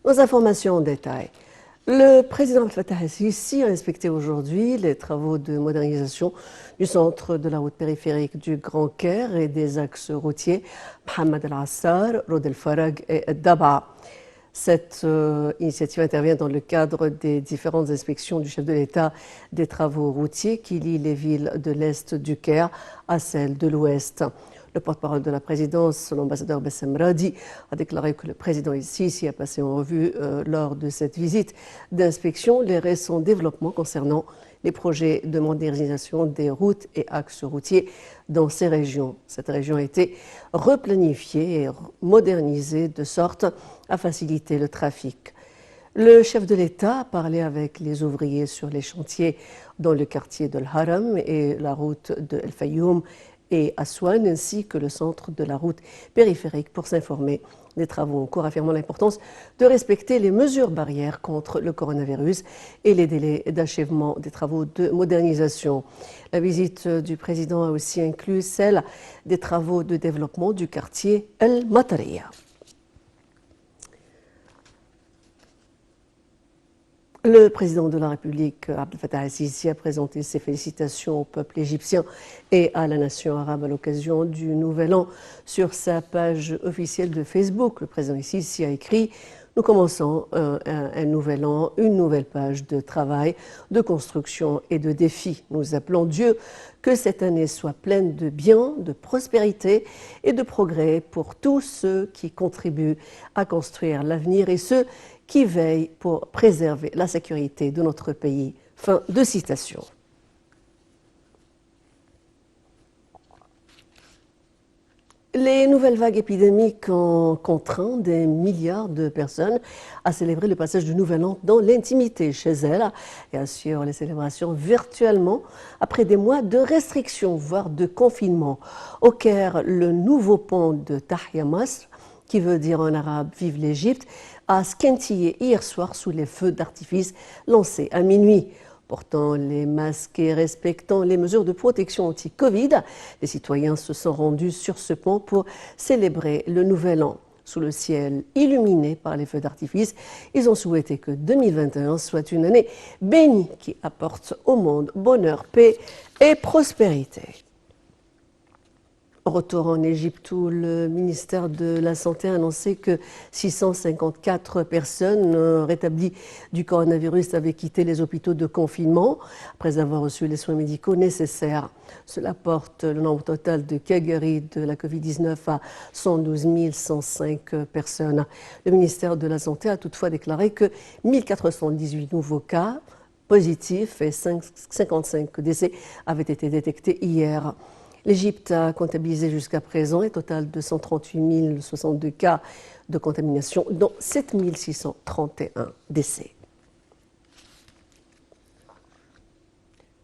Nos informations en détail. Le président Al-Fattah el-Sisi a inspecté aujourd'hui les travaux de modernisation du centre de la route périphérique du Grand Caire et des axes routiers Mohamed El-Assar, Rod El-Farag et Daba. Cette initiative intervient dans le cadre des différentes inspections du chef de l'État des travaux routiers qui lient les villes de l'Est du Caire à celles de l'Ouest. Le porte-parole de la présidence, l'ambassadeur Bassem Radi, a déclaré que le président El-Sisi a passé en revue lors de cette visite d'inspection les récents développements concernant les projets de modernisation des routes et axes routiers dans ces régions. Cette région a été replanifiée et modernisée de sorte à faciliter le trafic. Le chef de l'État a parlé avec les ouvriers sur les chantiers dans le quartier de l'Haram et la route de El Fayoum et Aswan, ainsi que le centre de la route périphérique pour s'informer des travaux en cours, affirmant l'importance de respecter les mesures barrières contre le coronavirus et les délais d'achèvement des travaux de modernisation. La visite du président a aussi inclus celle des travaux de développement du quartier El Matariya. Le président de la République, Abdel Fattah el-Sisi, a présenté ses félicitations au peuple égyptien et à la nation arabe à l'occasion du Nouvel An. Sur sa page officielle de Facebook, le président el-Sisi a écrit « Nous commençons un nouvel an, une nouvelle page de travail, de construction et de défis. Nous appelons Dieu que cette année soit pleine de bien, de prospérité et de progrès pour tous ceux qui contribuent à construire l'avenir et ceux qui veille pour préserver la sécurité de notre pays. » Fin de citation. Les nouvelles vagues épidémiques ont contraint des milliards de personnes à célébrer le passage du Nouvel An dans l'intimité chez elles et assurent les célébrations virtuellement après des mois de restrictions, voire de confinement. Au Caire, le nouveau pont de Tahya Masr, qui veut dire en arabe « Vive l'Égypte », a scintillé hier soir sous les feux d'artifice lancés à minuit. Portant les masques et respectant les mesures de protection anti-Covid, les citoyens se sont rendus sur ce pont pour célébrer le Nouvel An. Sous le ciel illuminé par les feux d'artifice, ils ont souhaité que 2021 soit une année bénie qui apporte au monde bonheur, paix et prospérité. Retour en Égypte où le ministère de la Santé a annoncé que 654 personnes rétablies du coronavirus avaient quitté les hôpitaux de confinement après avoir reçu les soins médicaux nécessaires. Cela porte le nombre total de cas guéris de la Covid-19 à 112 105 personnes. Le ministère de la Santé a toutefois déclaré que 1418 nouveaux cas positifs et 55 décès avaient été détectés hier. L'Égypte a comptabilisé jusqu'à présent un total de 138 062 cas de contamination, dont 7 631 décès.